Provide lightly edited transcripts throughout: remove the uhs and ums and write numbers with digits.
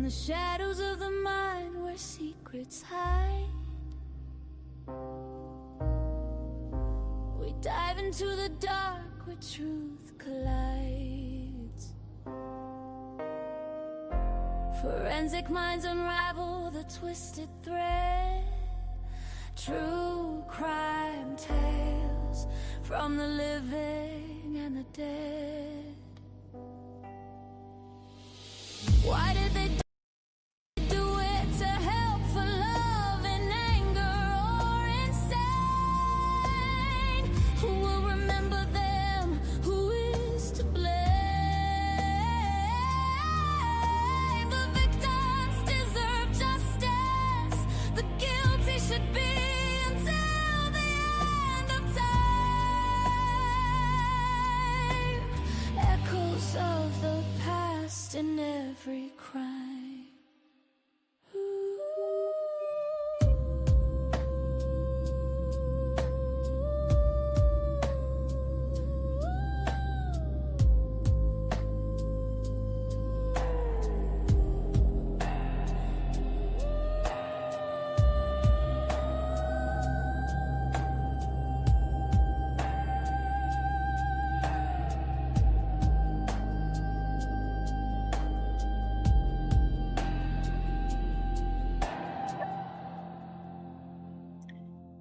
the shadows of the mind where secrets hide. We dive into the dark where truth collides. Forensic minds unravel the twisted thread. True crime tales from the living and the dead. Why did they do it? To help, for love and anger, or insane? Who will remember them? Who is to blame? The victims deserve justice. The guilty should be until the end of time. Echoes of the past in every crime.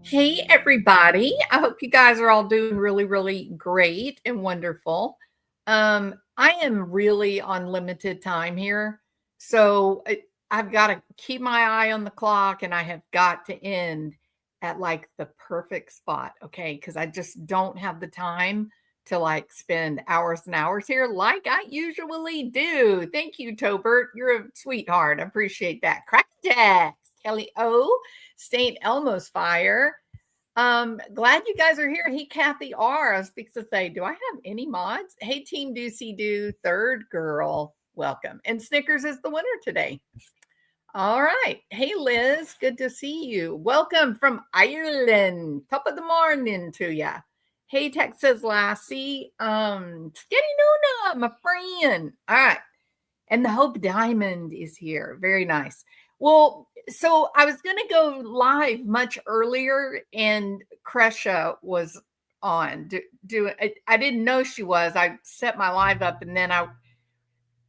Hey, everybody. I hope you guys are all doing really, really great and wonderful. I am really on limited time here. So I've got to keep my eye on the clock and I have got to end at like the perfect spot. Okay. Because I just don't have the time to like spend hours and hours here like I usually do. Thank you, Tobert. You're a sweetheart. I appreciate that. Crackerjacks, Kelly O, St. Elmo's Fire. Glad you guys are here. Hey, Kathy R. I was fixing to say, do I have any mods? Hey, Team Doocy Doo, third girl, welcome. And Snickers is the winner today. All right. Hey, Liz, good to see you. Welcome from Ireland. Top of the morning to ya. Hey, Texas Lassie. Skinny Nuna, my friend. All right. And the Hope Diamond is here. Very nice. Well, so I was going to go live much earlier and Kresha was on. I didn't know she was. I set my live up and then I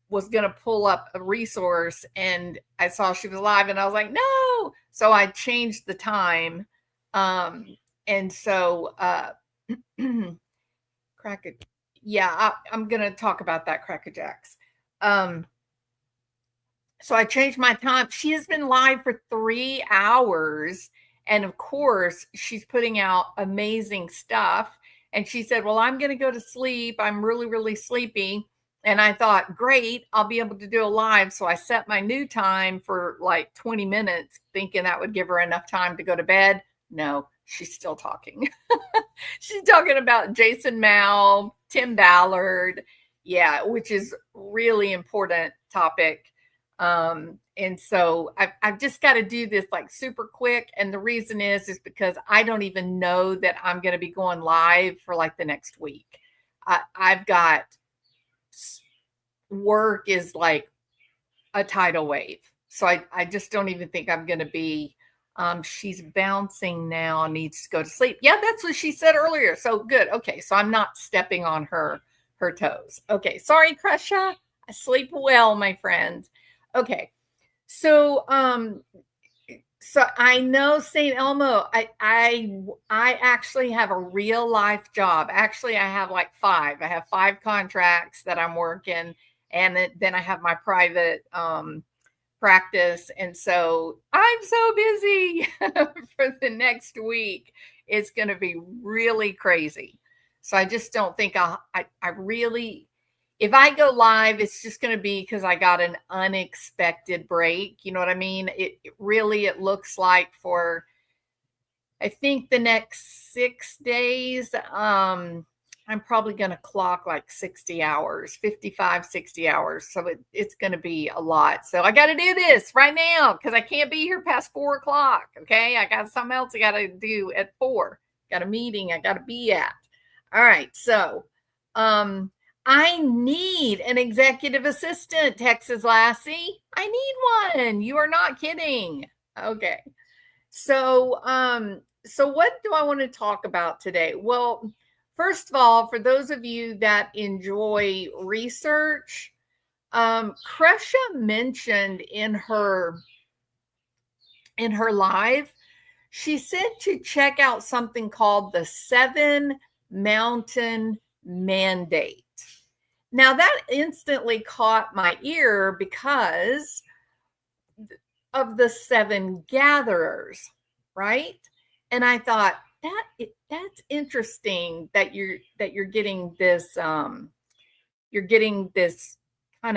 was going to pull up a resource and I saw she was live and I was like, no. So I changed the time. And so, yeah, I'm going to talk about that, Crackerjacks. So I changed my time. She has been live for 3 hours. And of course, she's putting out amazing stuff. And she said, well, I'm going to go to sleep. I'm really, really sleepy. And I thought, great, I'll be able to do a live. So I set my new time for like 20 minutes, thinking that would give her enough time to go to bed. No, she's still talking. She's talking about Jason Mao, Tim Ballard. Yeah, which is really important topic. And so I've just got to do this like super quick. And the reason is because I don't even know that I'm going to be going live for like the next week. I've got work is like a tidal wave. So I just don't even think I'm going to be, she's bouncing now, needs to go to sleep. Yeah, that's what she said earlier. So good. Okay. So I'm not stepping on her toes. Okay. Sorry, Kresha. I sleep well, my friend. Okay, so I know St. Elmo. I actually have a real life job. Actually, I have like 5. I have 5 contracts that I'm working, and then I have my private practice, and so I'm so busy for the next week. It's going to be really crazy. So I just don't think I really. If I go live, it's just going to be because I got an unexpected break. You know what I mean? It looks like for, I think the next 6 days, I'm probably going to clock like 60 hours, 55, 60 hours. So it's going to be a lot. So I got to do this right now because I can't be here past 4 o'clock. Okay. I got something else I got to do at 4. Got a meeting I got to be at. All right. So, I need an executive assistant, Texas Lassie. I need one. You are not kidding. Okay. So, so what do I want to talk about today? Well, first of all, for those of you that enjoy research, Kresha mentioned in her live, she said to check out something called the 7-Mountain Mandate. Now that instantly caught my ear because of the 7 gatherers, right? And I thought that's interesting that you're getting this kind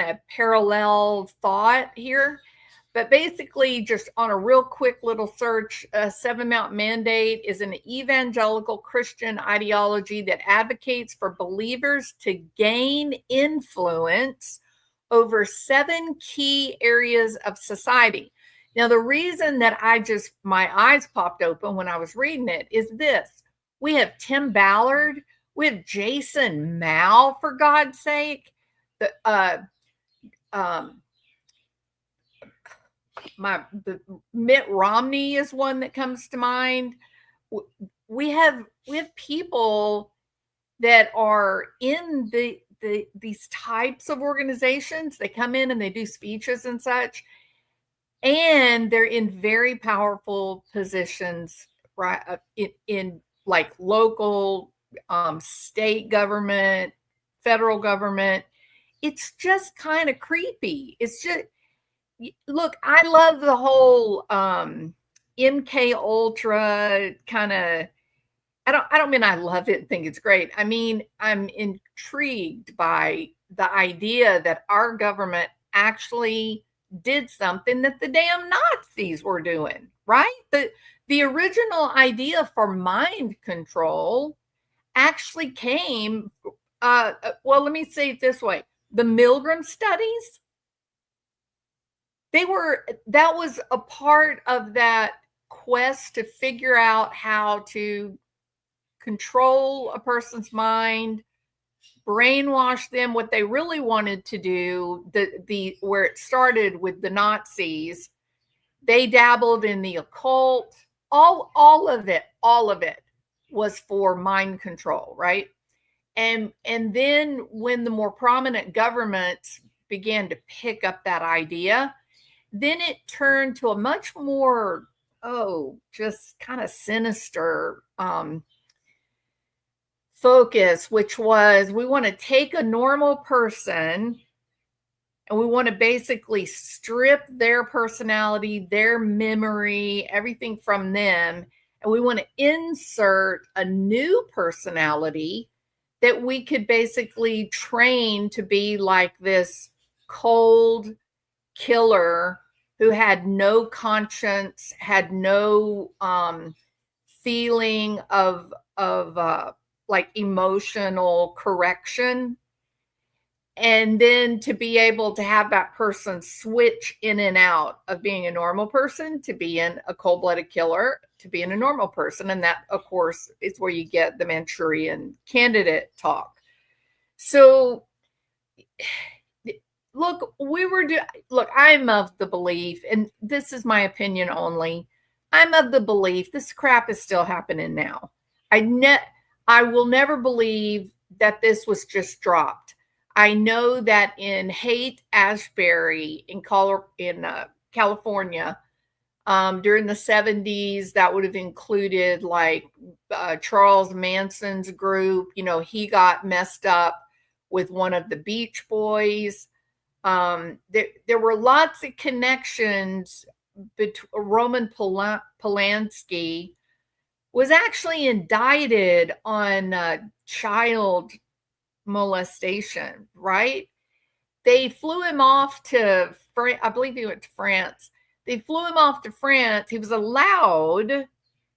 of parallel thought here. But basically, just on a real quick little search, a 7-Mountain Mandate is an evangelical Christian ideology that advocates for believers to gain influence over 7 key areas of society. Now, the reason that my eyes popped open when I was reading it is this. We have Tim Ballard, we have Jason Mao, for God's sake. The Mitt Romney is one that comes to mind. We have people that are in these types of organizations. They come in and they do speeches and such, and they're in very powerful positions, right? In like local, state government, federal government. It's just kind of creepy. It's just, look, I love the whole MK Ultra kind of. I don't mean I love it and think it's great. I mean, I'm intrigued by the idea that our government actually did something that the damn Nazis were doing, right? The original idea for mind control actually came, well, let me say it this way. The Milgram studies, that was a part of that quest to figure out how to control a person's mind, brainwash them. What they really wanted to do, where it started with the Nazis, they dabbled in the occult. All of it was for mind control, right? And then when the more prominent governments began to pick up that idea, then it turned to a much more, just kind of sinister focus, which was, we want to take a normal person and we want to basically strip their personality, their memory, everything from them. And we want to insert a new personality that we could basically train to be like this cold killer who had no conscience, had no feeling of like emotional correction. And then to be able to have that person switch in and out of being a normal person to being a cold-blooded killer to being a normal person. And that, of course, is where you get the Manchurian Candidate talk. So look, I'm of the belief, and this is my opinion only, I'm of the belief this crap is still happening now. I will never believe that this was just dropped. I know that in Haight-Ashbury in California, during the 70s, that would have included like Charles Manson's group. You know, he got messed up with one of the Beach Boys. There were lots of connections between Roman Polanski was actually indicted on child molestation, right? They flew him off to, I believe he went to France. They flew him off to France. He was allowed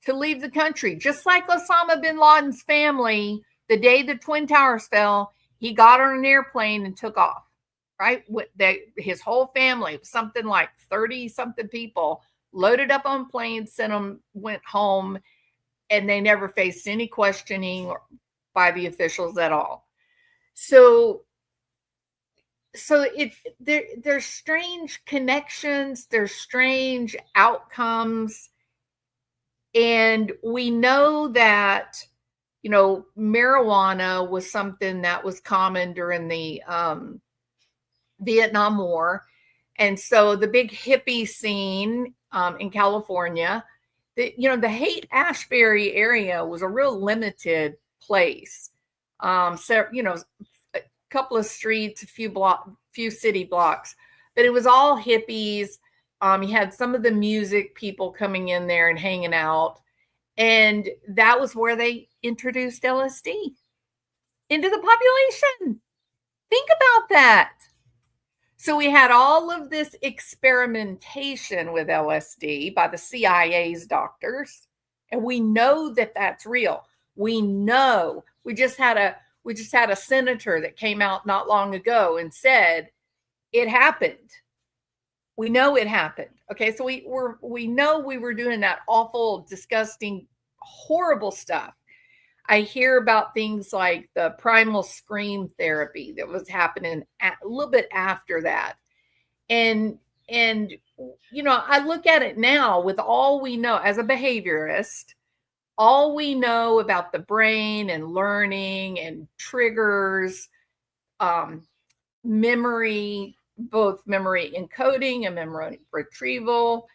to leave the country, just like Osama bin Laden's family. The day the Twin Towers fell, he got on an airplane and took off, right? His whole family, something like 30-something people, loaded up on planes, went home, and they never faced any questioning by the officials at all. So there's strange connections, there's strange outcomes, and we know that marijuana was something that was common during the Vietnam War. And so the big hippie scene in California, the Haight-Ashbury area was a real limited place. So, a couple of streets, a few city blocks, but it was all hippies. You had some of the music people coming in there and hanging out. And that was where they introduced LSD into the population. Think about that. So we had all of this experimentation with LSD by the CIA's doctors, and we know that that's real. We know. We just had a senator that came out not long ago and said it happened. We know it happened. Okay, so we know we were doing that awful, disgusting, horrible stuff. I hear about things like the primal scream therapy that was happening a little bit after that. And I look at it now with all we know as a behaviorist, all we know about the brain and learning and triggers, memory, both memory encoding and memory retrieval.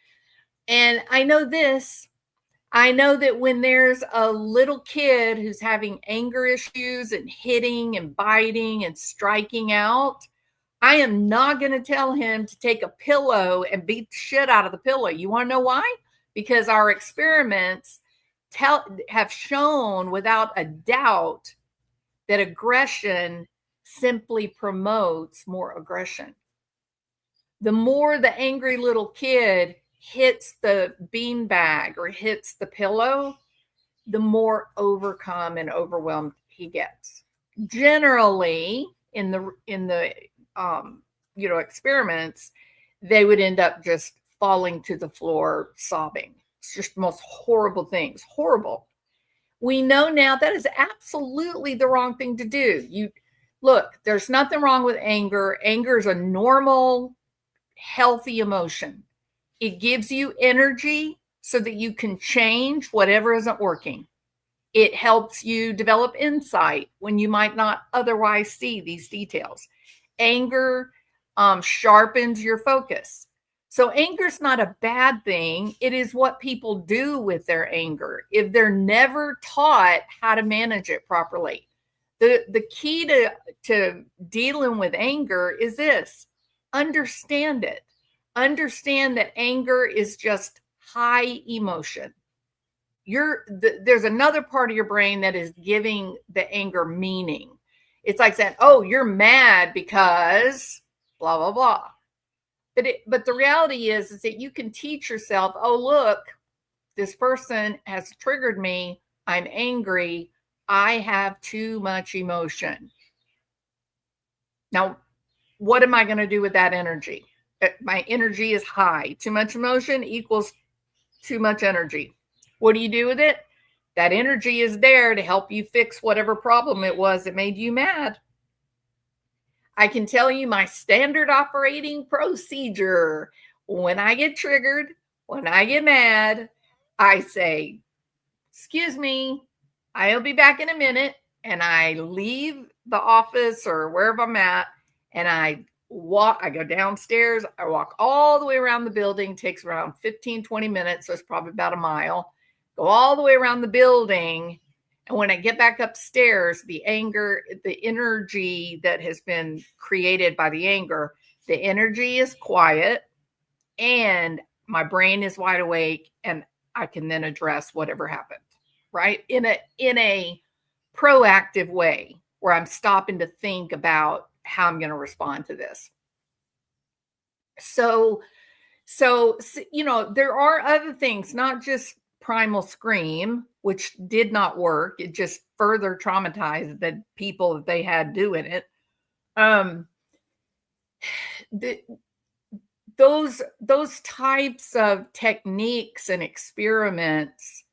And I know that when there's a little kid who's having anger issues and hitting and biting and striking out, I am not going to tell him to take a pillow and beat the shit out of the pillow. You want to know why? Because our experiments have shown without a doubt that aggression simply promotes more aggression. The more the angry little kid hits the beanbag or hits the pillow, the more overcome and overwhelmed he gets. Generally, in the experiments, they would end up just falling to the floor sobbing. It's just the most horrible things. Horrible. We know now that is absolutely the wrong thing to do. Look, there's nothing wrong with anger. Anger is a normal, healthy emotion. It gives you energy so that you can change whatever isn't working. It helps you develop insight when you might not otherwise see these details. Anger sharpens your focus. So anger is not a bad thing. It is what people do with their anger if they're never taught how to manage it properly. The key to dealing with anger is this: understand it. Understand that anger is just high emotion. There's another part of your brain that is giving the anger meaning. It's like saying, oh, you're mad because blah, blah, blah. But the reality is that you can teach yourself, oh, look, this person has triggered me. I'm angry. I have too much emotion. Now, what am I going to do with that energy? My energy is high. Too much emotion equals too much energy. What do you do with it? That energy is there to help you fix whatever problem it was that made you mad. I can tell you my standard operating procedure. When I get triggered, when I get mad, I say, excuse me, I'll be back in a minute. And I leave the office or wherever I'm at, and I go downstairs. I walk all the way around the building. It takes around 15, 20 minutes. So it's probably about a mile. Go all the way around the building. And when I get back upstairs, the anger, the energy that has been created by the anger, the energy is quiet and my brain is wide awake, and I can then address whatever happened, right? In a proactive way where I'm stopping to think about how I'm going to respond to this. So, there are other things, not just primal scream, which did not work. It just further traumatized the people that they had doing it. Those types of techniques and experiments,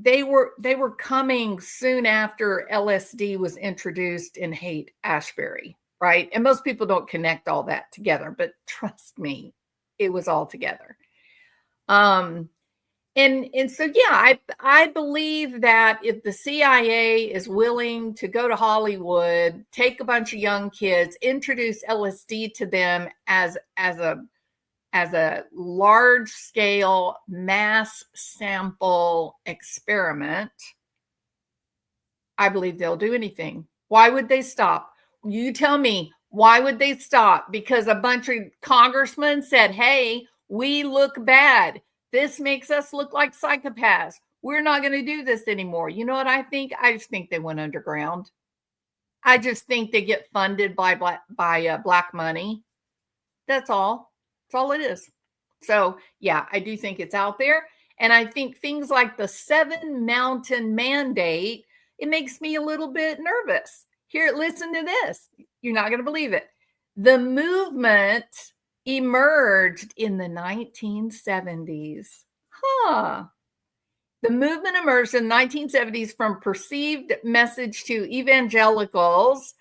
they were coming soon after LSD was introduced in Haight-Ashbury, right? And most people don't connect all that together, but trust me, it was all together. And so yeah, I believe that if the CIA is willing to go to Hollywood, take a bunch of young kids, introduce LSD to them as a large scale mass sample experiment, I believe they'll do anything. Why would they stop? You tell me, why would they stop? Because a bunch of congressmen said, hey, we look bad. This makes us look like psychopaths. We're not going to do this anymore. You know what I think? I just think they went underground. I just think they get funded by black money. That's all. That's all it is. So yeah, I do think it's out there. And I think things like the 7 Mountain Mandate, it makes me a little bit nervous. Here, listen to this. You're not going to believe it. The movement emerged in the 1970s. The movement emerged in the 1970s from perceived message to evangelicals,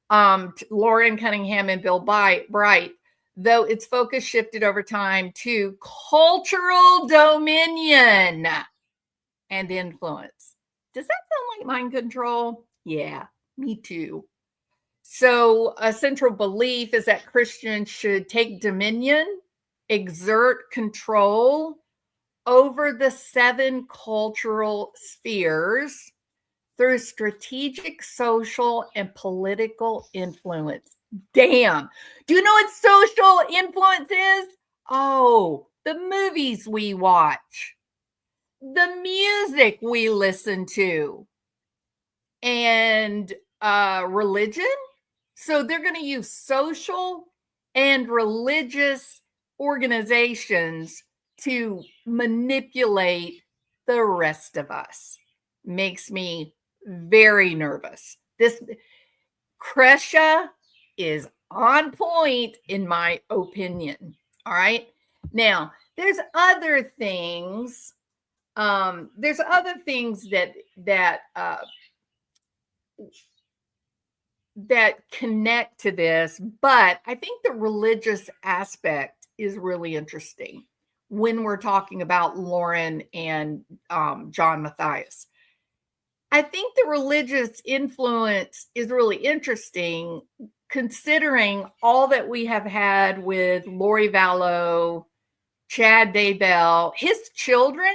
Lauren Cunningham and Bill Bright, though its focus shifted over time to cultural dominion and influence. Does that sound like mind control? Yeah, me too. So a central belief is that Christians should take dominion, exert control over the 7 cultural spheres through strategic, social, and political influence. Damn. Do you know what social influence is? Oh, the movies we watch, the music we listen to, and religion. So they're going to use social and religious organizations to manipulate the rest of us. Makes me very nervous. This Kresha is on point in my opinion. All right. Now, there's other things. There's other things that connect to this, but I think the religious aspect is really interesting when we're talking about Lauren and John Matthias. I think the religious influence is really interesting considering all that we have had with Lori Vallow, Chad Daybell, his children.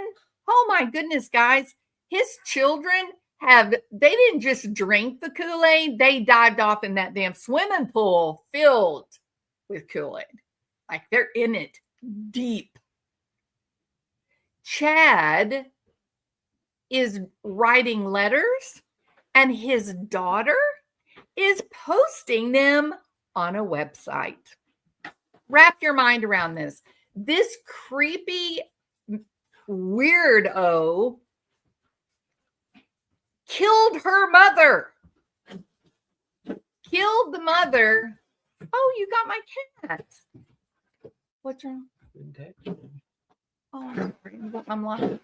Oh my goodness, guys, his children they didn't just drink the Kool-Aid, they dived off in that damn swimming pool filled with Kool-Aid. Like they're in it deep. Chad is writing letters and his daughter is posting them on a website. Wrap your mind around this. This creepy weirdo killed her mother. Killed the mother. Oh, you got my cat. What's wrong? Oh, I'm laughing.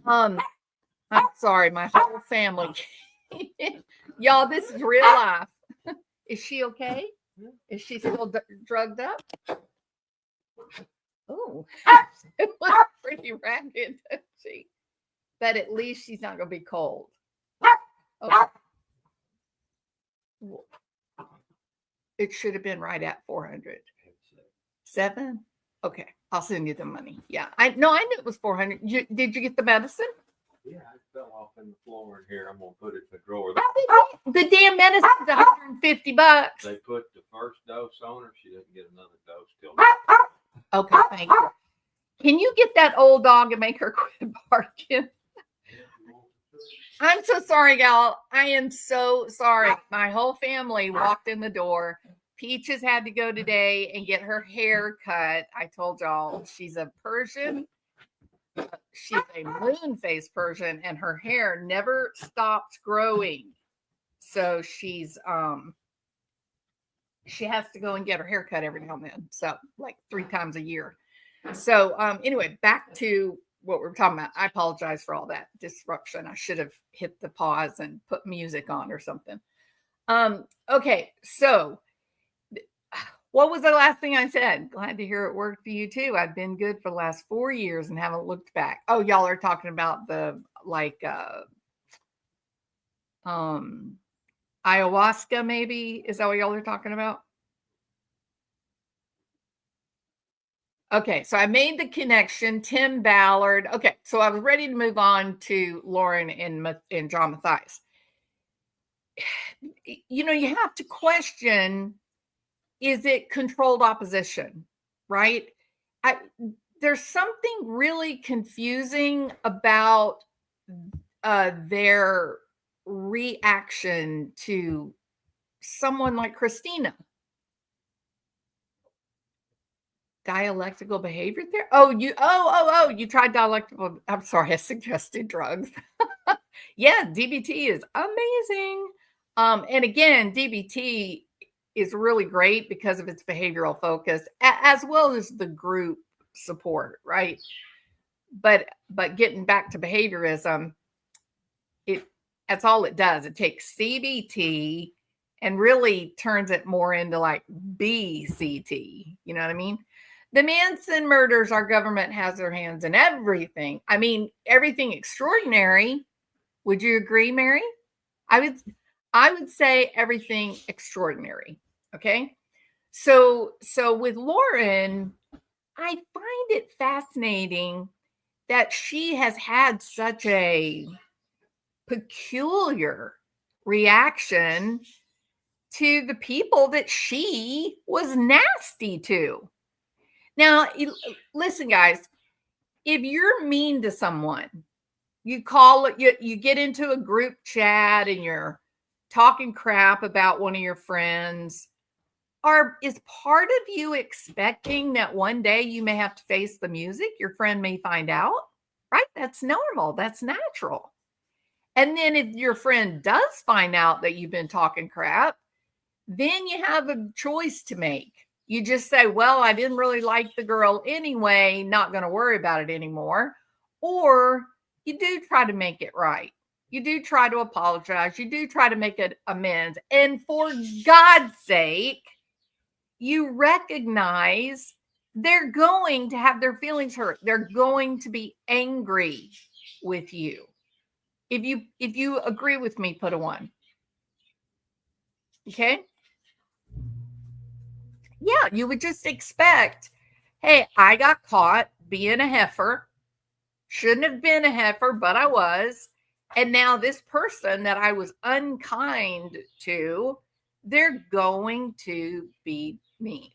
I'm sorry, my whole family. Y'all, this is real life. Is she okay? Is she still drugged up? Oh, it was pretty ragged, didn't she? But at least she's not going to be cold. Okay. It should have been right at 400. 7? Okay, I'll send you the money. Yeah, I knew it was 400. Did you get the medicine? Yeah, it fell off in the floor in here. I'm gonna put it in the drawer. The damn medicine's $150. They put the first dose on her. She doesn't get another dose till. Okay, thank you. Can you get that old dog and make her quit barking? I'm so sorry, gal. I am so sorry. My whole family walked in the door. Peaches had to go today and get her hair cut. I told y'all she's a Persian. She's a moon face Persian, and her hair never stops growing. So she has to go and get her hair cut every now and then. So like 3 times a year. So anyway, back to what we're talking about. I apologize for all that disruption. I should have hit the pause and put music on or something. Okay, so what was the last thing I said? Glad to hear it worked for you too. I've been good for the last 4 years and haven't looked back. Oh, y'all are talking about the ayahuasca, maybe? Is that what y'all are talking about? Okay, so I made the connection. Tim Ballard. Okay, so I was ready to move on to Lauren and John Matthias. You know, you have to question, is it controlled opposition, right? There's something really confusing about their reaction to someone like Christina. Dialectical behavior there? You tried dialectical. I'm sorry, I suggested drugs. Yeah, DBT is amazing. And again, DBT is really great because of its behavioral focus, as well as the group support, right? But getting back to behaviorism, that's all it does. It takes CBT and really turns it more into like BCT. You know what I mean? The Manson murders, our government has their hands in everything. I mean, everything extraordinary. Would you agree, Mary? I would say everything extraordinary. Okay. So with Lauren, I find it fascinating that she has had such a peculiar reaction to the people that she was nasty to. Now, listen, guys, if you're mean to someone, you call it, you get into a group chat and you're talking crap about one of your friends, is part of you expecting that one day you may have to face the music? Your friend may find out, right? That's normal. That's natural. And then if your friend does find out that you've been talking crap, then you have a choice to make. You just say, well, I didn't really like the girl anyway, not going to worry about it anymore. Or you do try to make it right. You do try to apologize. You do try to make it amends. And for God's sake, you recognize they're going to have their feelings hurt. They're going to be angry with you. If you agree with me, put a 1. Okay? Yeah, you would just expect, hey, I got caught being a heifer. Shouldn't have been a heifer, but I was. And now this person that I was unkind to, they're going to be mean.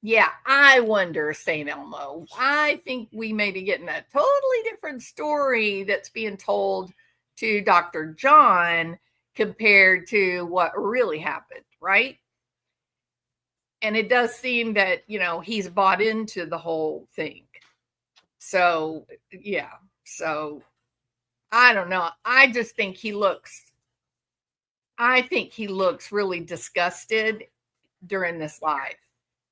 Yeah, I wonder, St. Elmo. I think we may be getting a totally different story that's being told to Dr. John compared to what really happened, right? And it does seem that, he's bought into the whole thing. So, yeah. So, I don't know. I think he looks really disgusted during this live.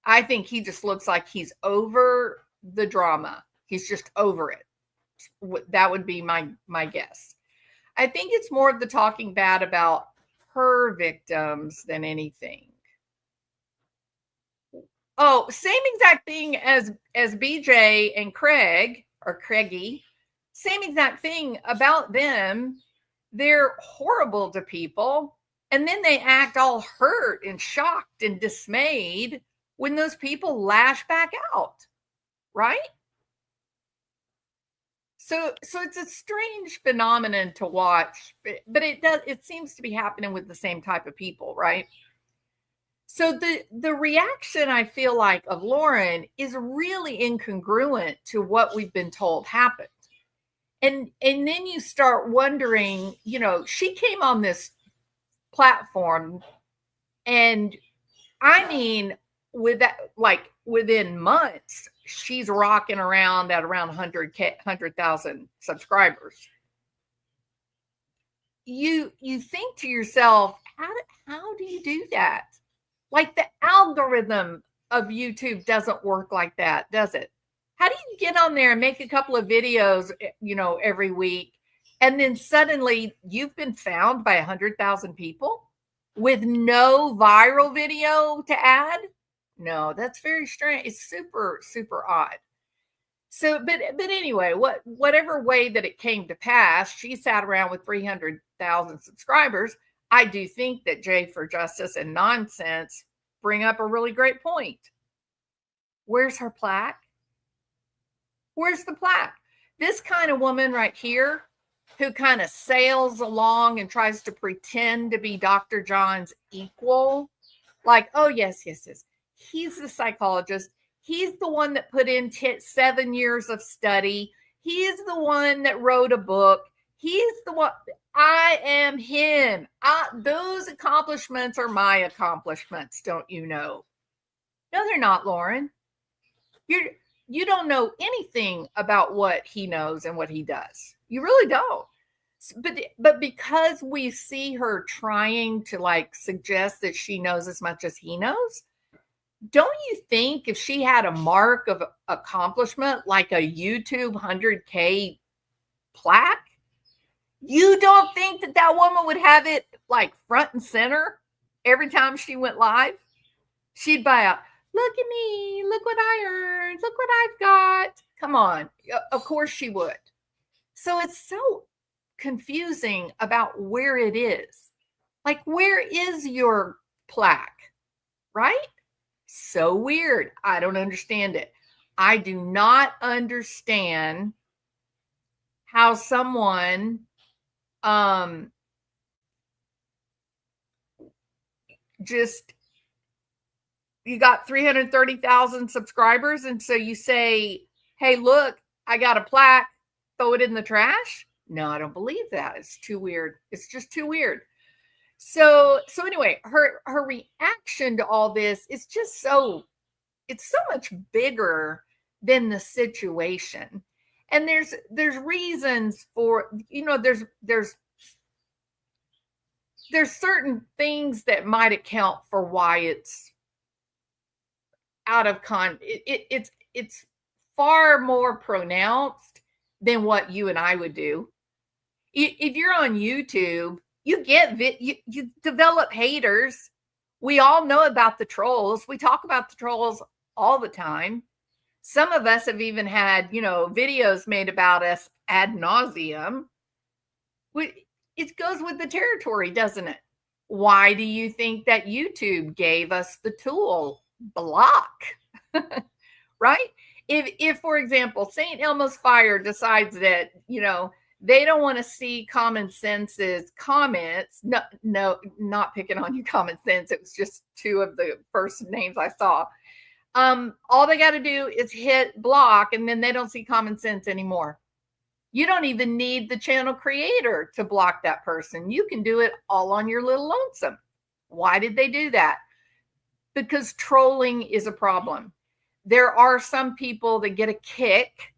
I think he just looks like he's over the drama. He's just over it. That would be my guess. I think it's more of the talking bad about her victims than anything. Oh, same exact thing as BJ and Craig or Craigie. Same exact thing about them. They're horrible to people. And then they act all hurt and shocked and dismayed when those people lash back out. Right? So it's a strange phenomenon to watch, but it seems to be happening with the same type of people, right? So the reaction I feel like of Lauren is really incongruent to what we've been told happened. And then you start wondering, she came on this platform and I mean, with that, like within months, she's rocking around at around 100,000 subscribers. You think to yourself, how do you do that? Like the algorithm of YouTube doesn't work like that, does it? How do you get on there and make a couple of videos, every week, and then suddenly you've been found by 100,000 people with no viral video to add? No, that's very strange. It's super, super odd. So, but anyway, whatever way that it came to pass, she sat around with 300,000 subscribers. I do think that J for Justice and Nonsense bring up a really great point. Where's her plaque? Where's the plaque? This kind of woman right here, who kind of sails along and tries to pretend to be Dr. John's equal, like, oh, yes. He's the psychologist. He's the one that put in 7 years of study. He's the one that wrote a book. He's the one. I am him. Those accomplishments are my accomplishments, don't you know? No, they're not, Lauren. You don't know anything about what he knows and what he does. You really don't. But because we see her trying to like suggest that she knows as much as he knows, don't you think if she had a mark of accomplishment like a YouTube 100K plaque, you don't think that woman would have it like front and center every time she went live? She'd buy out. Look at me. Look what I earned. Look what I've got. Come on. Of course she would. So it's so confusing about where it is. Like, where is your plaque? Right? So weird. I don't understand it. I do not understand how someone just, you got 330,000 subscribers, and so you say, hey, look, I got a plaque, throw it in the trash? No, I don't believe that. It's too weird. It's just too weird. So anyway, her reaction to all this is just it's so much bigger than the situation. And there's reasons for, there's certain things that might account for why it's out of it's far more pronounced than what you and I would do. If you're on YouTube, you develop haters. We all know about the trolls. We talk about the trolls all the time. Some of us have even had, videos made about us ad nauseum. It goes with the territory, doesn't it? Why do you think that YouTube gave us the tool block? Right? If, for example, St. Elmo's Fire decides that, they don't want to see Common Sense's comments. No, not picking on you, Common Sense. It was just two of the first names I saw. All they got to do is hit block, and then they don't see Common Sense anymore. You don't even need the channel creator to block that person. You can do it all on your little lonesome. Why did they do that? Because trolling is a problem. There are some people that get a kick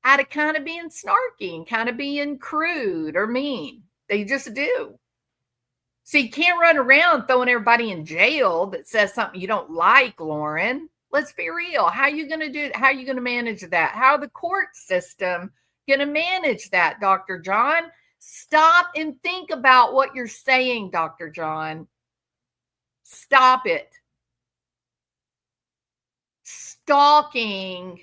out of kind of being snarky and kind of being crude or mean. They just do. So you can't run around throwing everybody in jail that says something you don't like, Lauren. Let's be real. How are you going to do it? How are you going to manage that? How are the court system going to manage that, Dr. John? Stop and think about what you're saying, Dr. John. Stop it. Stalking.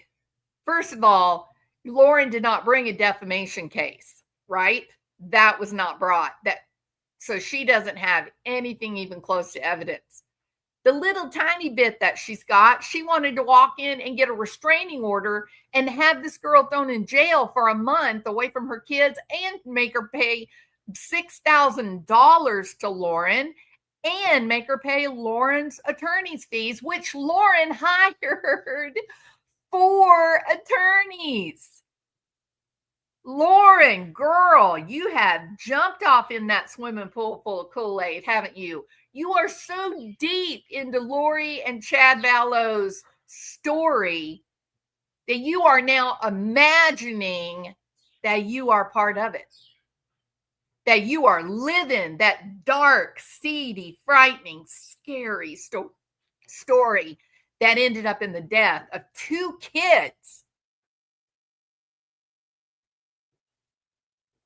First of all, Lauren did not bring a defamation case, right? That was not brought. So she doesn't have anything even close to evidence. The little tiny bit that she's got, she wanted to walk in and get a restraining order and have this girl thrown in jail for a month away from her kids and make her pay $6,000 to Lauren and make her pay Lauren's attorney's fees, which Lauren hired 4 attorneys. Lauren, girl, you have jumped off in that swimming pool full of Kool-Aid, haven't you? You are so deep into Lori and Chad Vallow's story that you are now imagining that you are part of it. That you are living that dark, seedy, frightening, scary story that ended up in the death of 2 kids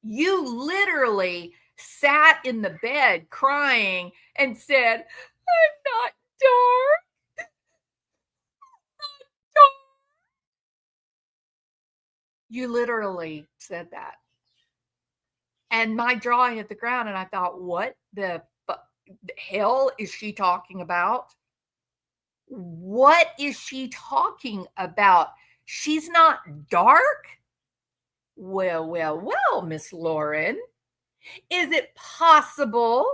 You literally sat in the bed crying and said, I'm not dark. You literally said that. And my jaw hit the ground, and I thought, what the hell is she talking about? What is she talking about? She's not dark? Well, Miss Lauren, is it possible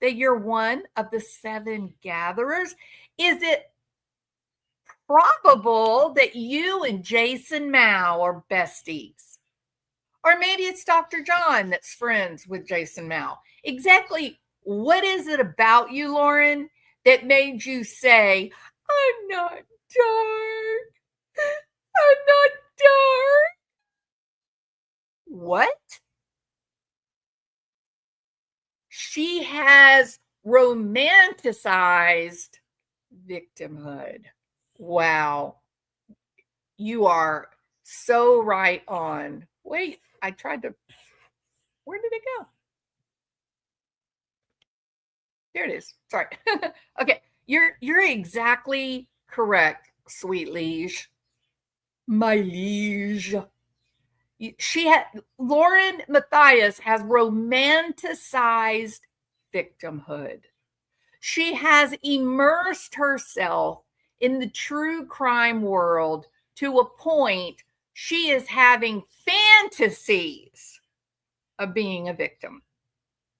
that you're one of the 7 gatherers? Is it probable that you and Jason Mao are besties? Or maybe it's Dr. John that's friends with Jason Mao. Exactly what is it about you, Lauren, that made you say, I'm not dark. I'm not dark. What? She has romanticized victimhood. Wow. You are so right on. Wait, I tried to. Where did it go? There it is. Sorry. Okay, you're exactly correct, sweet liege. My liege. Lauren Matthias has romanticized victimhood. She has immersed herself in the true crime world to a point she is having fantasies of being a victim.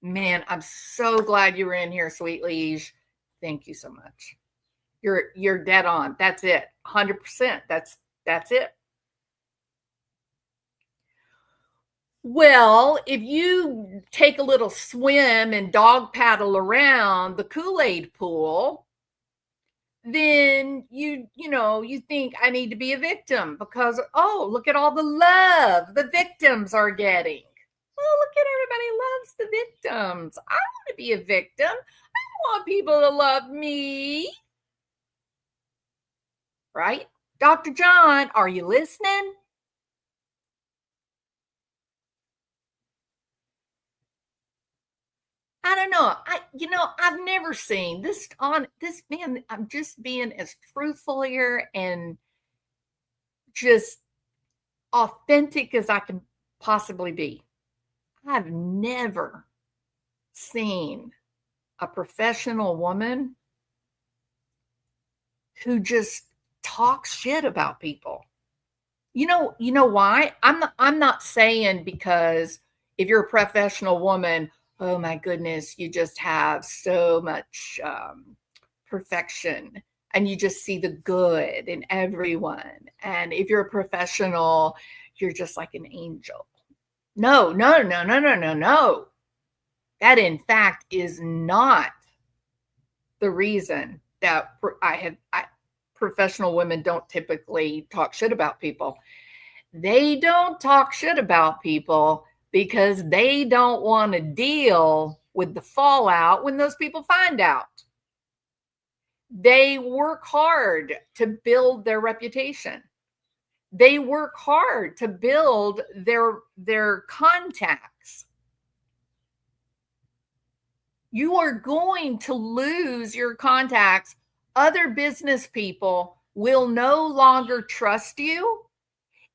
Man, I'm so glad you were in here, sweet liege. Thank you so much. You're dead on. That's it. 100%. That's it. Well, if you take a little swim and dog paddle around the Kool-Aid pool, then you think I need to be a victim because, oh, look at all the love the victims are getting. Oh, look at everybody loves the victims. I want to be a victim. I want people to love me. Right? Dr. John, are you listening? I don't know. I've never seen this on this man. I'm just being as truthful here and just authentic as I can possibly be. I've never seen a professional woman who just talks shit about people. You know why? I'm not saying because if you're a professional woman, oh my goodness, you just have so much perfection and you just see the good in everyone. And if you're a professional, you're just like an angel. No. That in fact is not the reason that professional women don't typically talk shit about people. They don't talk shit about people because they don't want to deal with the fallout when those people find out. They work hard to build their reputation. They work hard to build their contacts. You are going to lose your contacts. Other business people will no longer trust you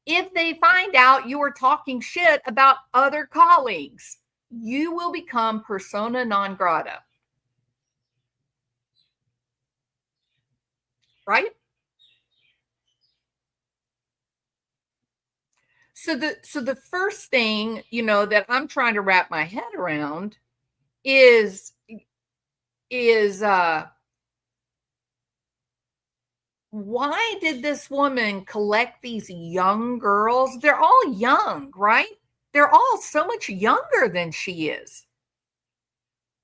if they find out you are talking shit about other colleagues. You will become persona non grata. Right? So the first thing, that I'm trying to wrap my head around is why did this woman collect these young girls? They're all young, right? They're all so much younger than she is.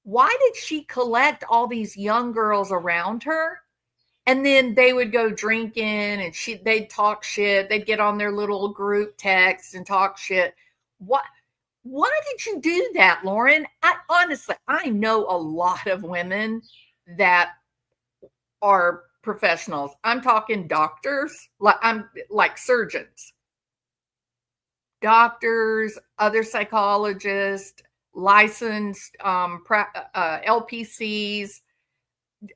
Why did she collect all these young girls around her? And then they would go drinking and they'd talk shit. They'd get on their little group text and talk shit. Why did you do that, Lauren? Honestly, I know a lot of women that are professionals. I'm talking doctors, like surgeons. doctors, other psychologists, licensed LPCs,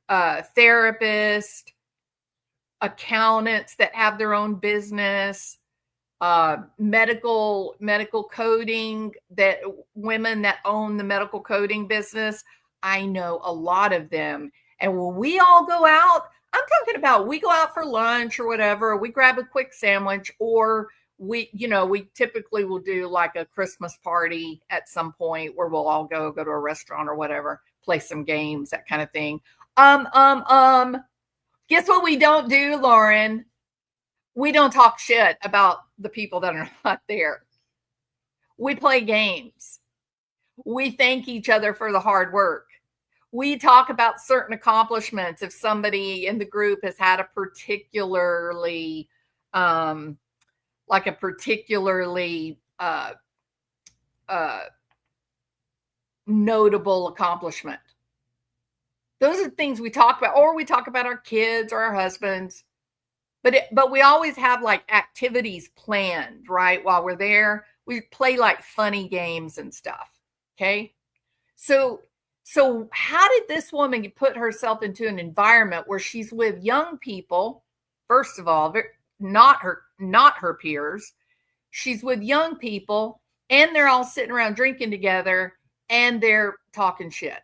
therapists, accountants that have their own business, medical coding, that women that own the medical coding business. I know a lot of them. And when we all go out, I'm talking about we go out for lunch or whatever, we grab a quick sandwich, or we typically will do like a Christmas party at some point where we'll all go to a restaurant or whatever, play some games, that kind of thing. Guess what we don't do, Lauren? We don't talk shit about the people that are not there. We play games. We thank each other for the hard work. We talk about certain accomplishments. If somebody in the group has had a particularly notable accomplishment. Those are things we talk about, or we talk about our kids or our husbands. But we always have like activities planned, right? While we're there, we play like funny games and stuff. Okay. So how did this woman put herself into an environment where she's with young people? First of all, not her peers. She's with young people and they're all sitting around drinking together and they're talking shit.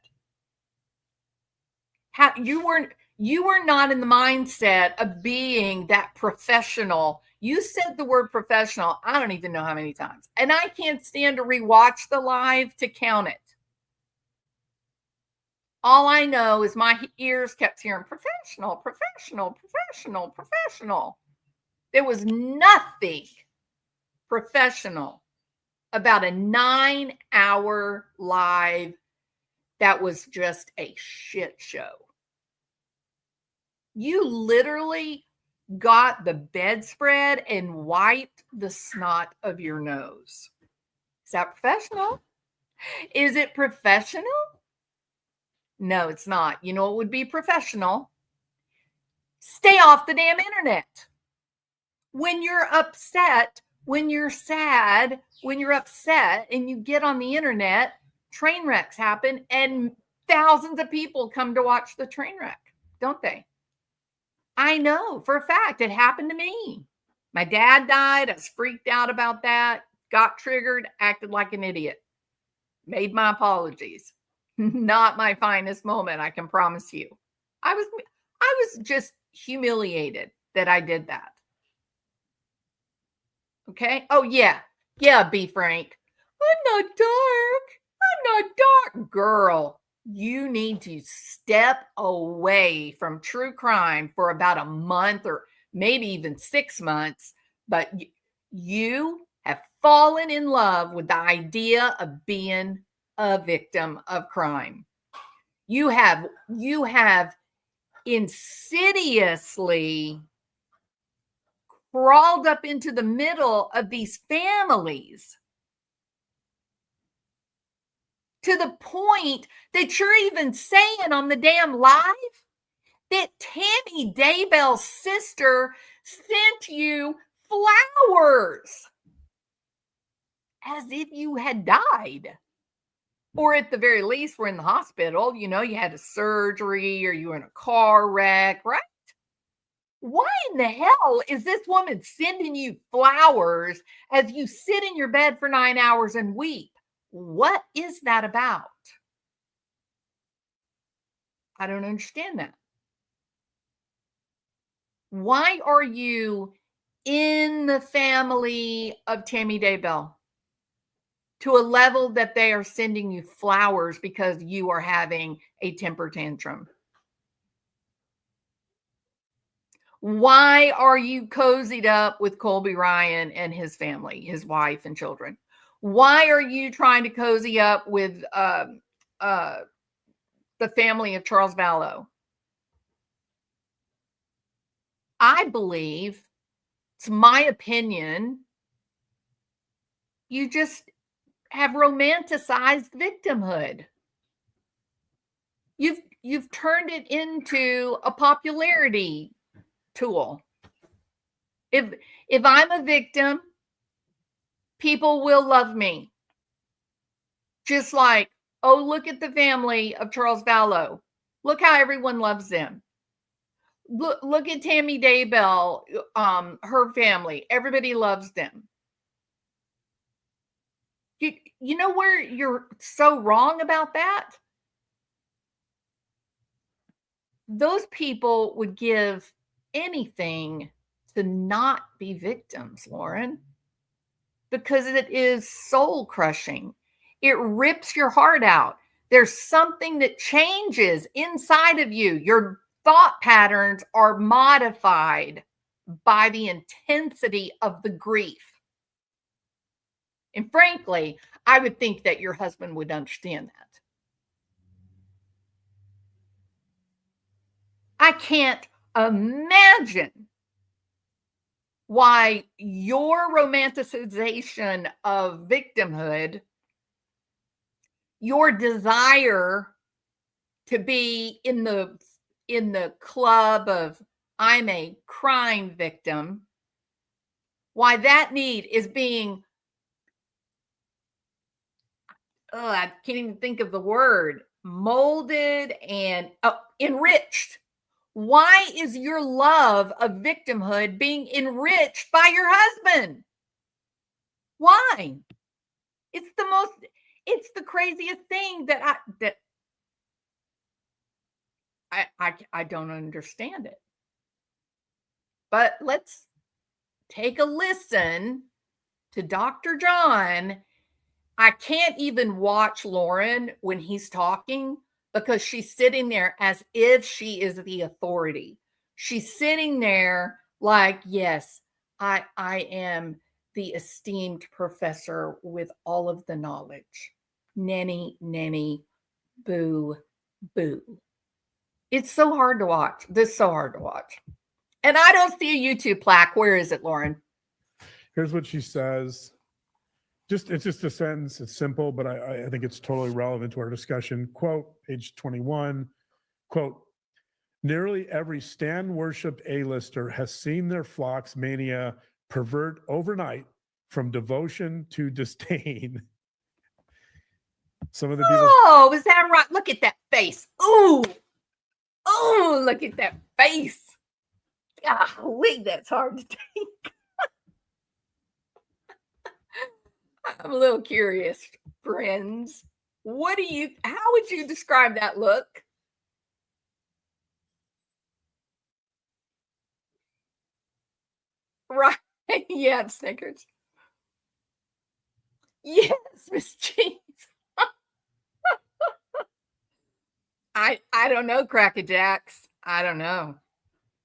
You were not in the mindset of being that professional. You said the word professional, I don't even know how many times. And I can't stand to rewatch the live to count it. All I know is my ears kept hearing professional, professional, professional, professional. There was nothing professional about a 9-hour live that was just a shit show. You literally got the bedspread and wiped the snot of your nose. Is that professional? Is it professional? No, it's not. You know what would be professional? Stay off the damn internet. When you're upset, when you're sad, when you're upset and you get on the internet, train wrecks happen and thousands of people come to watch the train wreck, don't they? I know for a fact it happened to me. My dad died. I was freaked out about that, got triggered, acted like an idiot, made my apologies. Not my finest moment, I can promise you. I was just humiliated that I did that. Okay. Oh yeah. Yeah, be frank. I'm not dark. Girl, you need to step away from true crime for about a month or maybe even 6 months. But you have fallen in love with the idea of being a victim of crime. You have insidiously crawled up into the middle of these families to the point that you're even saying on the damn live that Tammy Daybell's sister sent you flowers as if you had died. Or at the very least, we're in the hospital. You know, you had a surgery or you were in a car wreck, right? Why in the hell is this woman sending you flowers as you sit in your bed for 9 hours and weep? What is that about? I don't understand that. Why are you in the family of Tammy Daybell to a level that they are sending you flowers because you are having a temper tantrum? Why are you cozied up with Colby Ryan and his family, his wife and children? Why are you trying to cozy up with the family of Charles Vallow? I believe, it's my opinion, you just have romanticized victimhood. You've turned it into a popularity tool. If I'm a victim, people will love me. Just like, oh, look at the family of Charles Vallow. Look how everyone loves them. Look at Tammy Daybell, her family. Everybody loves them. You know where you're so wrong about that? Those people would give anything to not be victims, Lauren, because it is soul crushing. It rips your heart out. There's something that changes inside of you. Your thought patterns are modified by the intensity of the grief. And frankly, I would think that your husband would understand that. I can't imagine why your romanticization of victimhood, your desire to be in the club of I'm a crime victim, why that need is being, I can't even think of the word, molded and enriched. Why is your love of victimhood being enriched by your husband? Why? It's the craziest thing that I don't understand it. But let's take a listen to Dr. John. I can't even watch Lauren when he's talking because she's sitting there as if she is the authority. She's sitting there like, yes, I am the esteemed professor with all of the knowledge. Nanny, boo, boo. It's so hard to watch. This is so hard to watch. And I don't see a YouTube plaque. Where is it, Lauren? Here's what she says. It's just a sentence. It's simple, but I think it's totally relevant to our discussion. Quote, page 21, quote, nearly every Stan worship A-lister has seen their flock's mania pervert overnight from devotion to disdain. Some of the people. Oh, is that right? Look at that face. Ooh. Oh, look at that face. Golly, that's hard to take. I'm a little curious, friends. How would you describe that look? Right. Yeah, Snickers. Yes, Miss Cheese. I don't know, Crackerjacks. I don't know.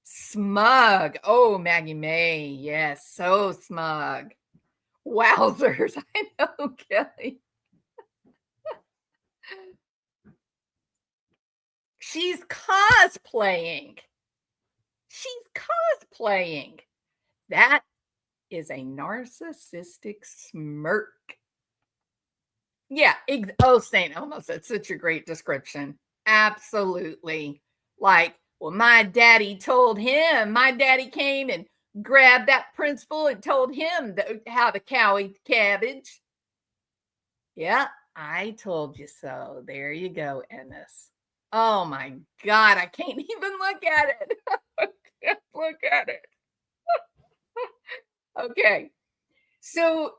Smug. Oh, Maggie May. Yes, so smug. Wowzers. I know, Kelly. She's cosplaying. That is a narcissistic smirk. Yeah. St. Elmo, that's such a great description. Absolutely. Like, well, my daddy came and grabbed that principal and told him how to cow eat the cabbage. Yeah, I told you so. There you go, Ennis. Oh my God, I can't even look at it. I can't look at it. Okay. So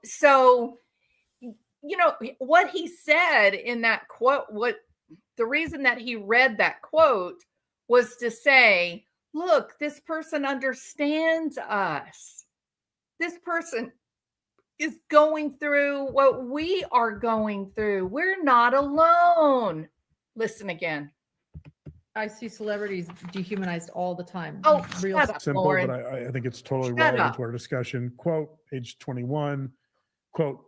you know what he said in that quote, the reason that he read that quote was to say, look, this person understands us. This person is going through what we are going through. We're not alone. Listen again. I see celebrities dehumanized all the time. Oh, real shut up, Simple, Lauren. but I think it's totally Shut relevant up. to our discussion. Quote, page 21, quote,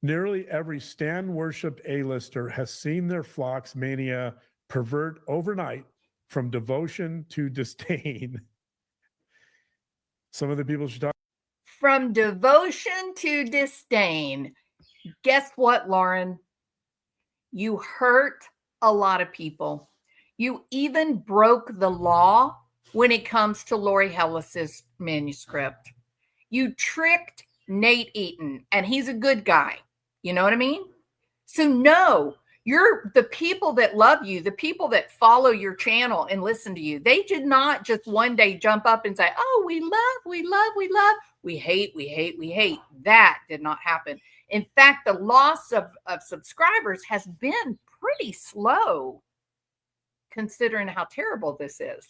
nearly every Stan worship A-lister has seen their flock's mania pervert overnight from devotion to disdain. Some of the people should talk. From devotion to disdain. Guess what, Lauren? You hurt a lot of people. You even broke the law when it comes to Lori Hellis's manuscript. You tricked Nate Eaton, and he's a good guy. You know what I mean? So no, you're the people that love you, the people that follow your channel and listen to you. They did not just one day jump up and say, oh, we love, we love, we love, we hate, we hate, we hate. That did not happen. In fact, the loss of subscribers has been pretty slow considering how terrible this is.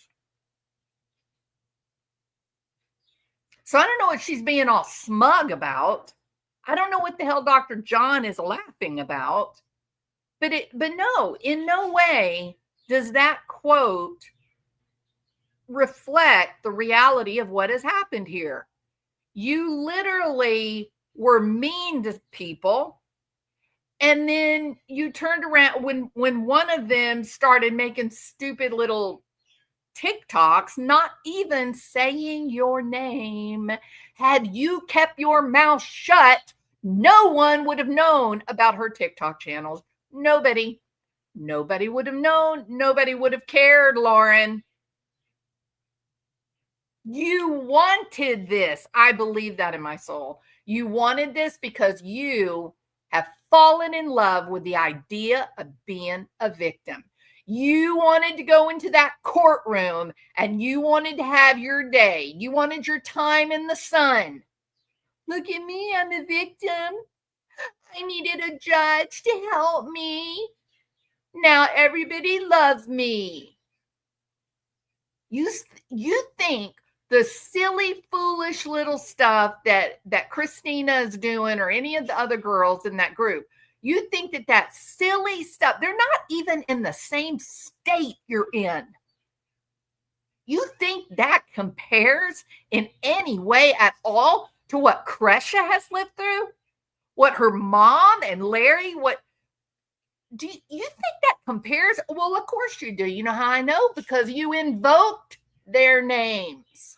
So I don't know what she's being all smug about. I don't know what the hell Dr. John is laughing about. But no, in no way does that quote reflect the reality of what has happened here. You literally were mean to people, and then you turned around when one of them started making stupid little TikToks, not even saying your name. Had you kept your mouth shut, no one would have known about her TikTok channels. Nobody would have known. Nobody would have cared, Lauren. You wanted this. I believe that in my soul. You wanted this because you have fallen in love with the idea of being a victim. You wanted to go into that courtroom and you wanted to have your day. You wanted your time in the sun. Look at me, I'm a victim. I needed a judge to help me. Now everybody loves me. You think the silly, foolish little stuff that Christina is doing or any of the other girls in that group, you think that silly stuff, they're not even in the same state you're in. You think that compares in any way at all to what Kresha has lived through? What her mom and Larry, do you think that compares? Well, of course you do. You know how I know? Because you invoked their names.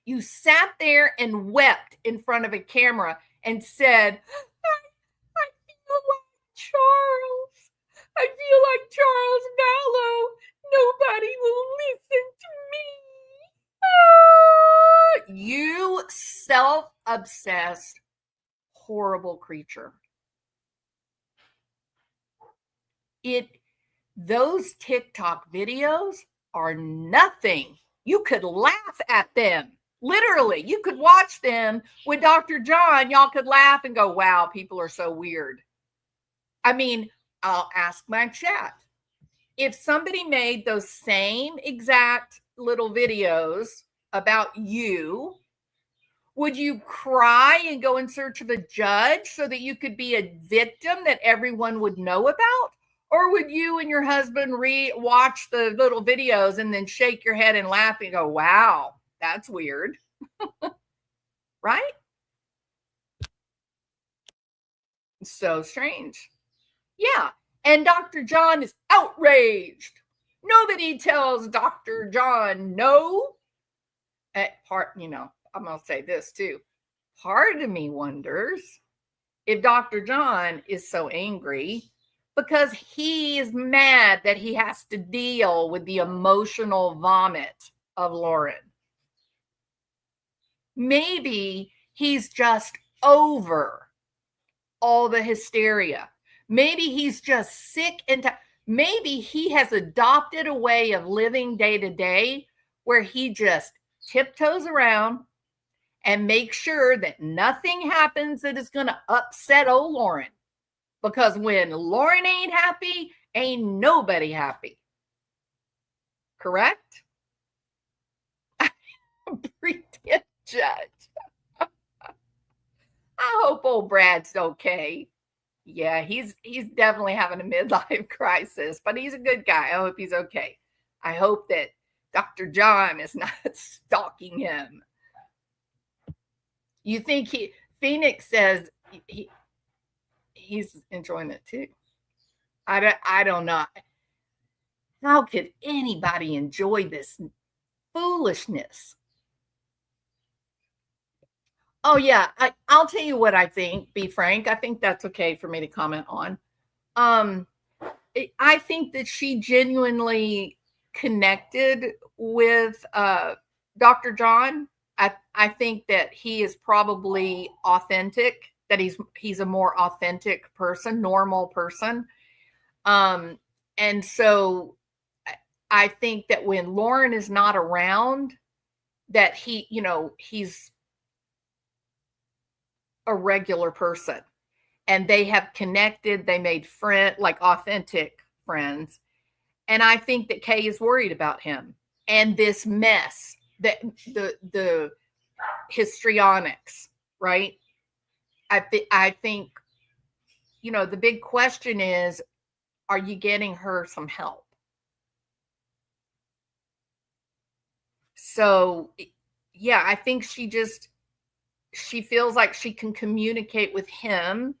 You sat there and wept in front of a camera and said, I feel like Charles. I feel like Charles Vallow. Nobody will listen to me. You self-obsessed, horrible creature. Those TikTok videos are nothing. You could laugh at them. Literally, you could watch them with Dr. John. Y'all could laugh and go, wow, people are so weird. I mean, I'll ask my chat. If somebody made those same exact little videos about you, would you cry and go in search of a judge so that you could be a victim that everyone would know about? Or would you and your husband watch the little videos and then shake your head and laugh and go, wow, that's weird. Right? So strange. Yeah. And Dr. John is outraged. Nobody tells Dr. John no. I'm going to say this too. Part of me wonders if Dr. John is so angry because he is mad that he has to deal with the emotional vomit of Lauren. Maybe he's just over all the hysteria. Maybe he's just sick and maybe he has adopted a way of living day to day where he just tiptoes around and makes sure that nothing happens that is going to upset old Lauren. Because when Lauren ain't happy, ain't nobody happy. Correct? Pretend judge. I hope old Brad's okay. Yeah, he's definitely having a midlife crisis, but he's a good guy. I hope he's okay. I hope that Dr. John is not stalking him. You think Phoenix says he's enjoying it too. I don't know. How could anybody enjoy this foolishness? Oh yeah, I'll tell you what I think. Be frank, I think that's okay for me to comment on. I think that she genuinely connected with Dr. John I think that he is probably authentic, that he's a more authentic person, normal person. And so I think that when Lauren is not around, that he's a regular person, and they have connected, they made like authentic friends. And I think that Kay is worried about him and this mess, that the histrionics, right? I think, the big question is, are you getting her some help? So, yeah, I think she feels like she can communicate with him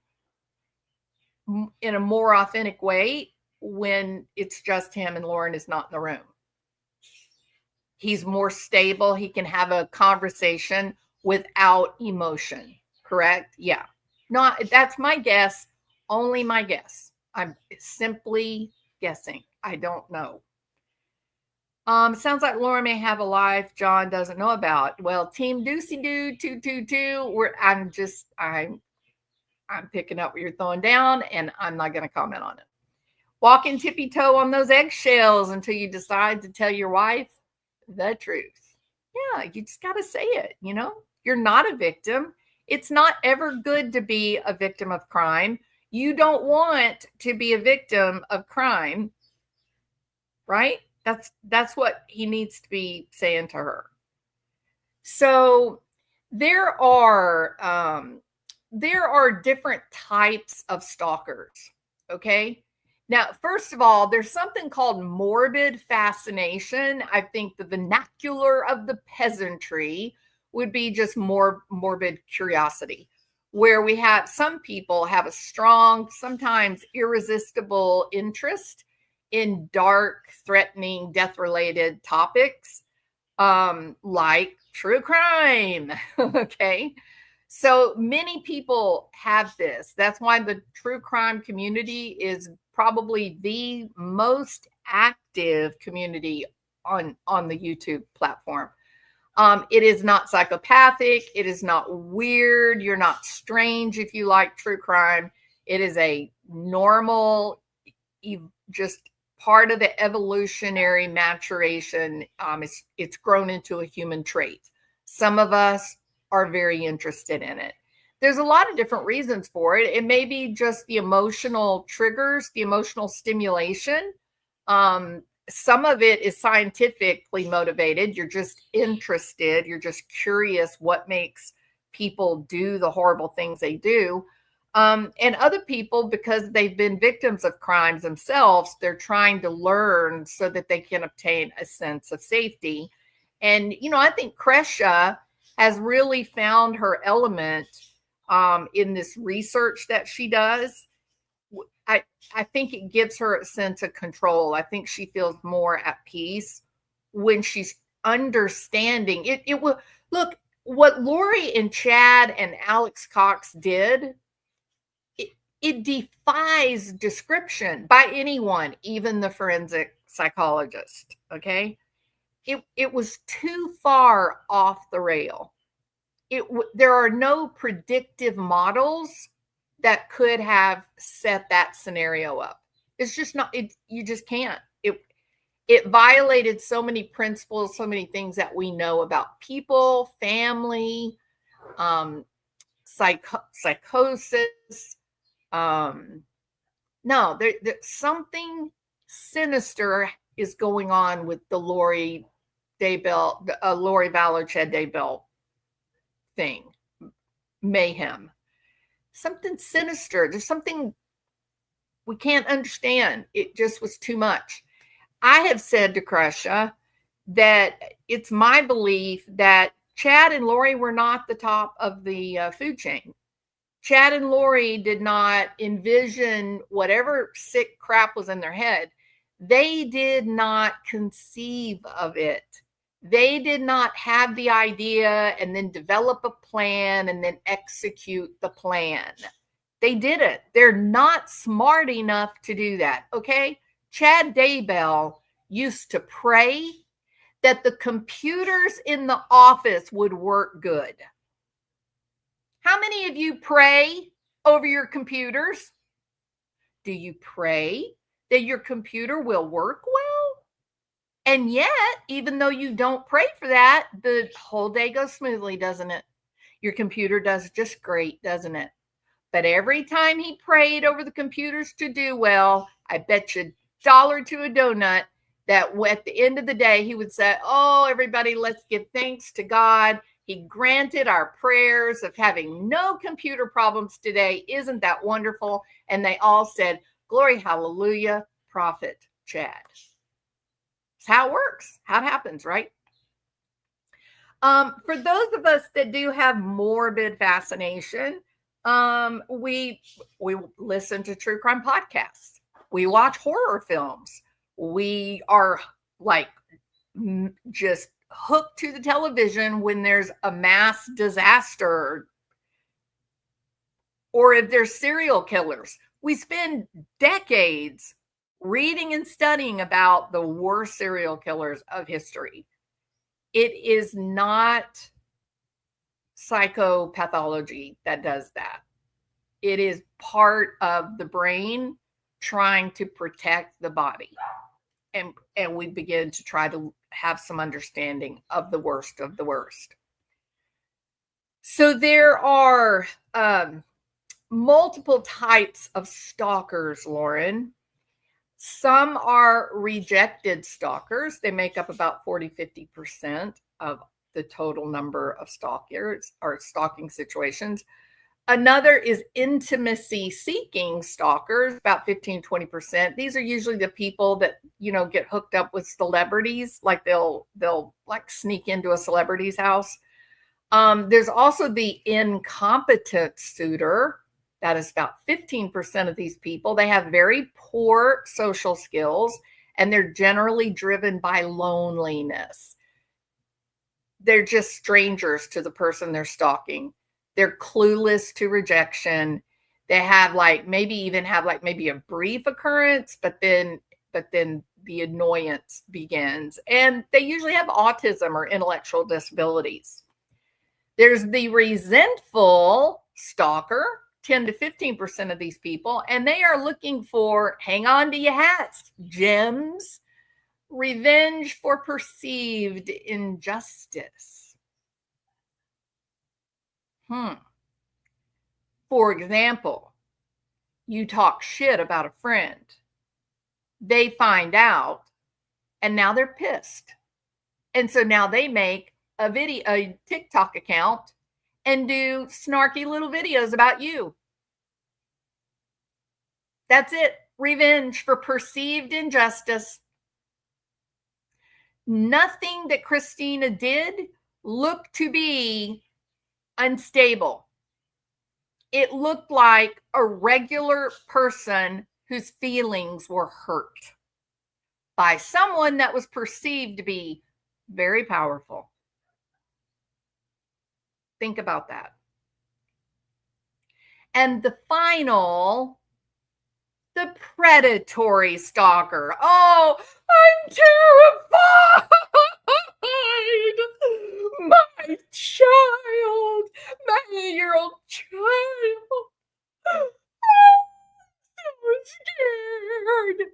in a more authentic way when it's just him and Lauren is not in the room. He's more stable. He can have a conversation without emotion. Correct? Yeah. That's my guess. Only my guess. I'm simply guessing. I don't know. Sounds like Lauren may have a life John doesn't know about. Well, Team Doocy Doo 222. I'm picking up what you're throwing down, and I'm not going to comment on it. Walking tippy toe on those eggshells until you decide to tell your wife the truth. Yeah, you just got to say it. You're not a victim. It's not ever good to be a victim of crime. You don't want to be a victim of crime, right? That's what he needs to be saying to her. So there are different types of stalkers. Okay. Now, first of all, there's something called morbid fascination. I think the vernacular of the peasantry would be just more morbid curiosity, where some people have a strong, sometimes irresistible interest in dark, threatening, death-related topics, like true crime. Okay. So many people have this. That's why the true crime community is probably the most active community on the YouTube platform. It is not psychopathic. It is not weird. You're not strange if you like true crime. It is a normal, just part of the evolutionary maturation. It's grown into a human trait. Some of us are very interested in it. There's a lot of different reasons for it. It may be just the emotional triggers, the emotional stimulation. Some of it is scientifically motivated. You're just interested. You're just curious what makes people do the horrible things they do. And other people, because they've been victims of crimes themselves, they're trying to learn so that they can obtain a sense of safety. And, I think Kresha has really found her element in this research that she does. I think it gives her a sense of control. I think she feels more at peace when she's understanding it. It will look what Lori and Chad and Alex Cox did. It defies description by anyone, even the forensic psychologist. Okay. It was too far off the rail. There are no predictive models that could have set that scenario up. It's just not, you just can't. It violated so many principles, so many things that we know about people, family, psychosis. No, there's something sinister is going on with the Lori Vallow, Chad Daybell thing, mayhem. Something sinister. There's something we can't understand. It just was too much. I have said to Kresha that it's my belief that Chad and Lori were not the top of the food chain. Chad and Lori did not envision whatever sick crap was in their head. They did not conceive of it. They did not have the idea and then develop a plan and then execute the plan. They didn't. They're not smart enough to do that. Okay. Chad Daybell used to pray. that the computers in the office would work good. How many of you pray over your computers? Do you pray that your computer will work well? And yet, even though you don't pray for that, the whole day goes smoothly, doesn't it? Your computer does just great, doesn't it? But every time he prayed over the computers to do well, I bet you $1 to a donut that at the end of the day, he would say, oh, everybody, let's give thanks to God. He granted our prayers of having no computer problems today. Isn't that wonderful? And they all said, glory, hallelujah, Prophet Chad. It's how it works, how it happens, right? For those of us that do have morbid fascination, we listen to true crime podcasts. We watch horror films. We are like just hooked to the television when there's a mass disaster or if there's serial killers. We spend decades reading and studying about the worst serial killers of history. It is not psychopathology that does that. It is part of the brain trying to protect the body. And we begin to try to have some understanding of the worst of the worst. So there are multiple types of stalkers, Lauren. Some are rejected stalkers. They make up about 40-50% of the total number of stalkers or stalking situations. Another is intimacy seeking stalkers, about 15-20%. These are usually the people that, get hooked up with celebrities, like they'll like sneak into a celebrity's house. There's also the incompetent suitor. That is about 15% of these people. They have very poor social skills, and they're generally driven by loneliness. They're just strangers to the person they're stalking. They're clueless to rejection. They have maybe a brief occurrence, but then the annoyance begins. And they usually have autism or intellectual disabilities. There's the resentful stalker, 10-15% of these people, and they are looking for, hang on to your hats, gems, revenge for perceived injustice. For example, you talk shit about a friend. They find out, and now they're pissed. And so now they make a TikTok account and do snarky little videos about you. That's it. Revenge for perceived injustice. Nothing that Christina did looked to be unstable. It looked like a regular person whose feelings were hurt by someone that was perceived to be very powerful. Think about that. And the final, the predatory stalker. Oh, I'm terrified. My child, my 8-year-old child. I'm so scared.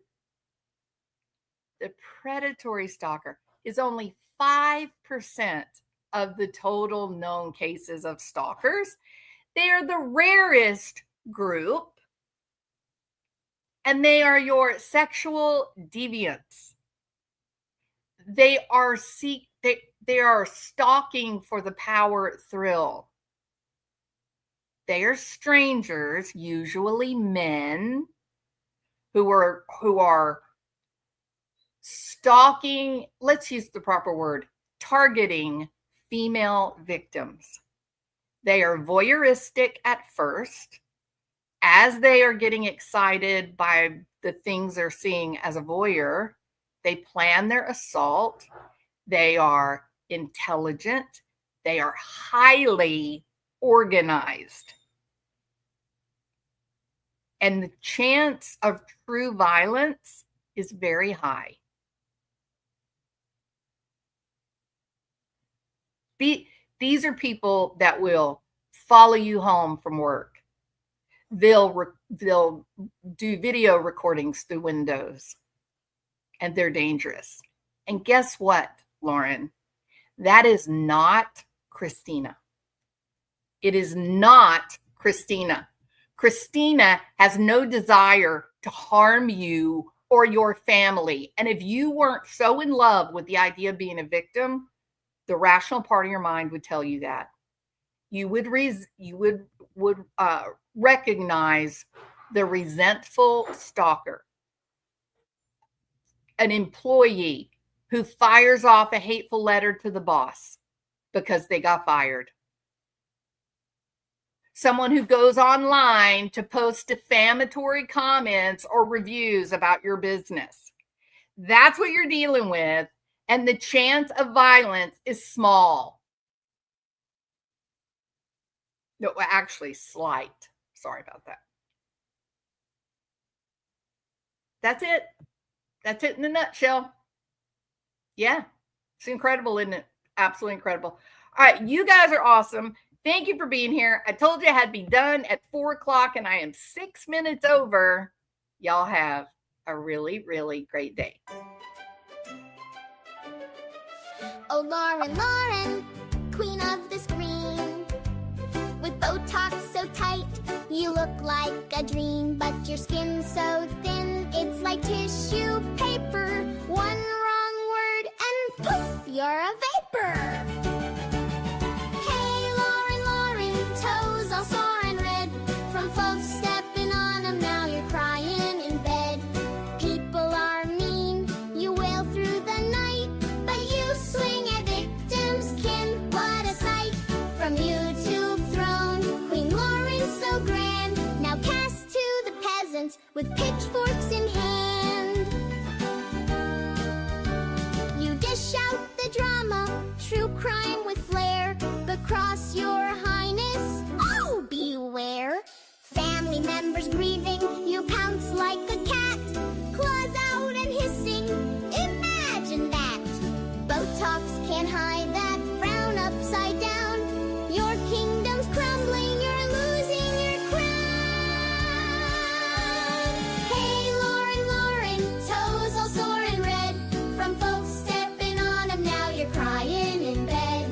The predatory stalker is only 5% of the total known cases of stalkers. They are the rarest group, and they are your sexual deviants. They are stalking for the power thrill. They are strangers, usually men, who are stalking, let's use the proper word, targeting female victims. They are voyeuristic at first. As they are getting excited by the things they're seeing as a voyeur, they plan their assault. They are intelligent. They are highly organized. And the chance of true violence is very high. These are people that will follow you home from work. They'll do video recordings through windows, and they're dangerous. And guess what, Lauren? That is not Christina. It is not Christina. Christina has no desire to harm you or your family. And if you weren't so in love with the idea of being a victim, the rational part of your mind would tell you that. You would recognize the resentful stalker, an employee who fires off a hateful letter to the boss because they got fired. Someone who goes online to post defamatory comments or reviews about your business. That's what you're dealing with, and the chance of violence is small. No, actually slight. Sorry about that. That's it. That's it in a nutshell. Yeah, it's incredible, isn't it? Absolutely incredible. All right, you guys are awesome. Thank you for being here. I told you I had to be done at 4 o'clock, and I am 6 minutes over. Y'all have a really, really great day. Oh, Lauren, Lauren, queen of the screen. With Botox so tight, you look like a dream. But your skin's so thin, it's like tissue paper. One wrong word and poof, you're a vapor. Hey, Lauren, Lauren, toes all sore and red. From folks stepping on them, now you're crying in bed. People are mean, you wail through the night. But you swing at victims' kin, what a sight. From YouTube throne, Queen Lauren so grand. Now cast to the peasants with pitchforks in hand. You dish out the drama, true crime with flair. But cross your highness, oh beware. Family members grieving, you pounce like a cat. Claws out and hissing, imagine that. Botox can't hide that frown upside down. Your kingdom's crumbling, you're losing your crown. Hey, Lauren, Lauren, toes all sore and red. From folks stepping on them, now you're crying in bed.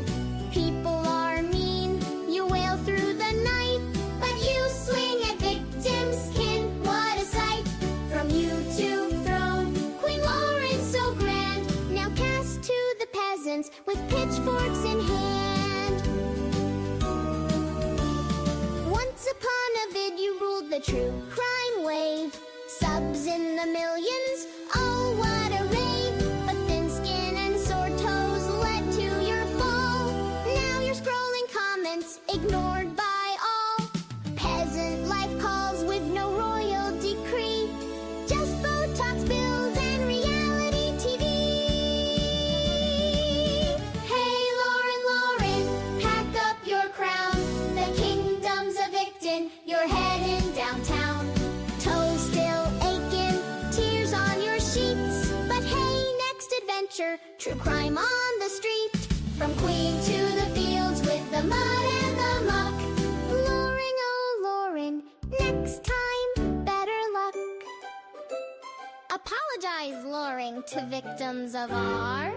People are mean, you wail through the night. But you swing at victims' skin, what a sight. From YouTube throne, Queen Lauren so grand. Now cast to the peasants with pitchforks in hand. Once upon a vid, you ruled the true crime wave. Subs in the millions, oh what a rave. But thin skin and sore toes led to your fall. Now you're scrolling comments, ignored by all. Peasant life calls with no royal decree. Just Botox bills and reality TV. Hey, Lauren, Lauren, pack up your crown. The kingdom's evicting, you're heading downtown. Toes still aching, tears on your sheets. But hey, next adventure, true crime on the street. From queen to the fields with the mud and the muck. Lauren, oh Lauren, next time, better luck. Apologize, Lauren, to victims of our